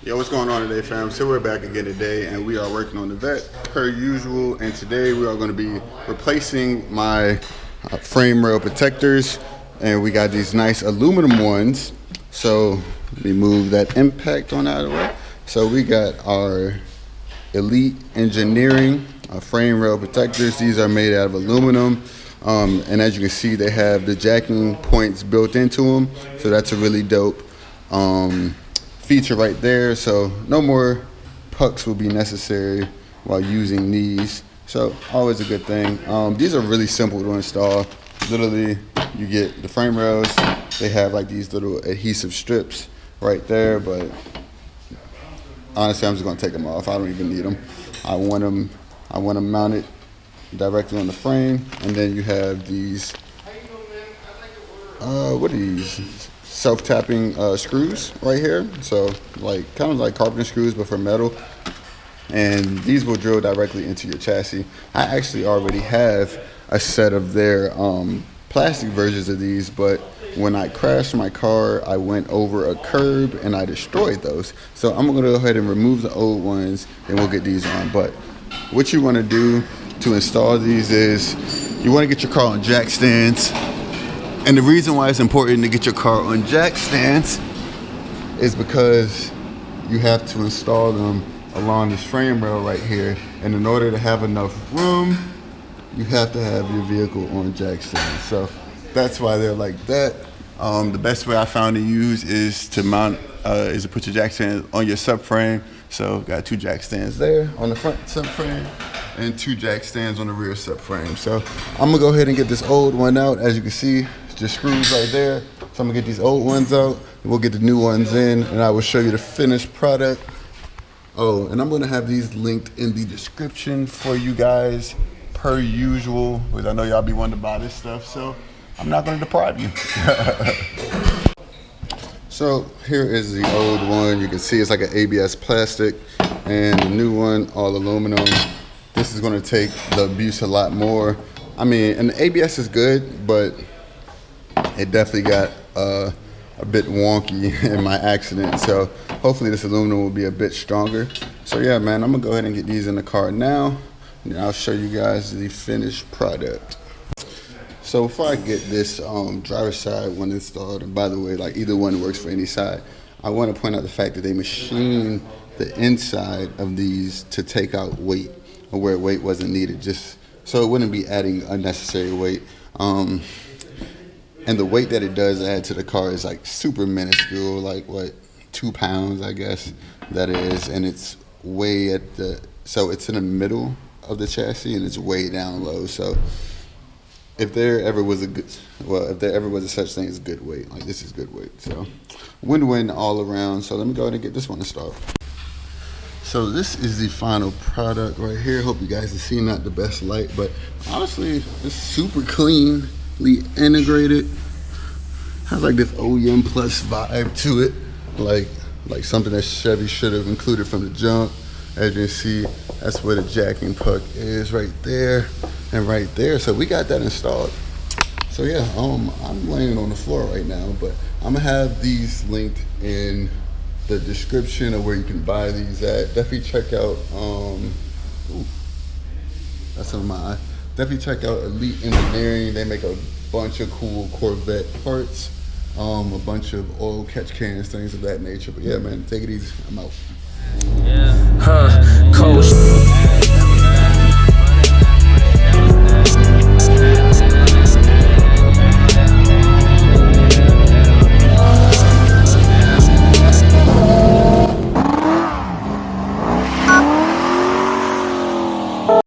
Yo, what's going on today, fam? So we're back again today, and we are working on the vet per usual. And today we are going to be replacing my frame rail protectors, and we got these nice aluminum ones. So let me move that impact on out of the way. So we got our Elite Engineering frame rail protectors. These are made out of aluminum, and as you can see, they have the jacking points built into them. So that's a really dope feature right there. So no more pucks will be necessary while using these, so always a good thing. These are really simple to install. Literally, you get the frame rails, they have like these little adhesive strips right there, but honestly I'm just gonna take them off. I don't even need them. I want them mounted directly on the frame. And then you have these what are these, self-tapping screws right here. So like kind of like carpenter screws but for metal, and these will drill directly into your chassis. I actually already have a set of their plastic versions of these, but when I crashed my car I went over a curb and I destroyed those. So I'm gonna go ahead and remove the old ones and we'll get these on. But what you want to do to install these is you want to get your car on jack stands. And the reason why it's important to get your car on jack stands is because you have to install them along this frame rail right here. And in order to have enough room, you have to have your vehicle on jack stands. So that's why they're like that. The best way I found to use is to mount, is to put your jack stands on your subframe. So got 2 jack stands there on the front subframe and 2 jack stands on the rear subframe. So I'm gonna go ahead and get this old one out. As you can see, just screws right there. So I'm gonna get these old ones out and we'll get the new ones in, and I will show you the finished product. Oh, and I'm gonna have these linked in the description for you guys per usual, because I know y'all be wanting to buy this stuff, so I'm not gonna deprive you. So here is the old one. You can see it's like an ABS plastic, and the new one, all aluminum. This is gonna take the abuse a lot more. I mean, and the ABS is good, but it definitely got a bit wonky in my accident. So hopefully this aluminum will be a bit stronger. So yeah, man, I'm gonna go ahead and get these in the car now, and I'll show you guys the finished product. So before I get this driver's side one installed, and by the way, like either one works for any side, I want to point out the fact that they machine the inside of these to take out weight, or where weight wasn't needed, just so it wouldn't be adding unnecessary weight. And the weight that it does add to the car is like super minuscule, like what, 2 pounds, I guess that is. And it's way at the, so it's in the middle of the chassis and it's way down low. So if there ever was a good, well, if there ever was a such thing as good weight, like this is good weight. So win-win all around. So let me go ahead and get this one to start. So this is the final product right here. Hope you guys can see, not the best light, but honestly, it's super cleanly integrated. Has like this OEM plus vibe to it, like something that Chevy should have included from the jump. As you can see, that's where the jacking puck is right there and right there. So we got that installed. So yeah, I'm laying on the floor right now, but I'm gonna have these linked in the description of where you can buy these at. Definitely check out, ooh, that's on my eye. Definitely check out Elite Engineering. They make a bunch of cool Corvette parts, a bunch of oil catch cans, things of that nature. But yeah, man, take it easy. I'm out. Yeah. Coach.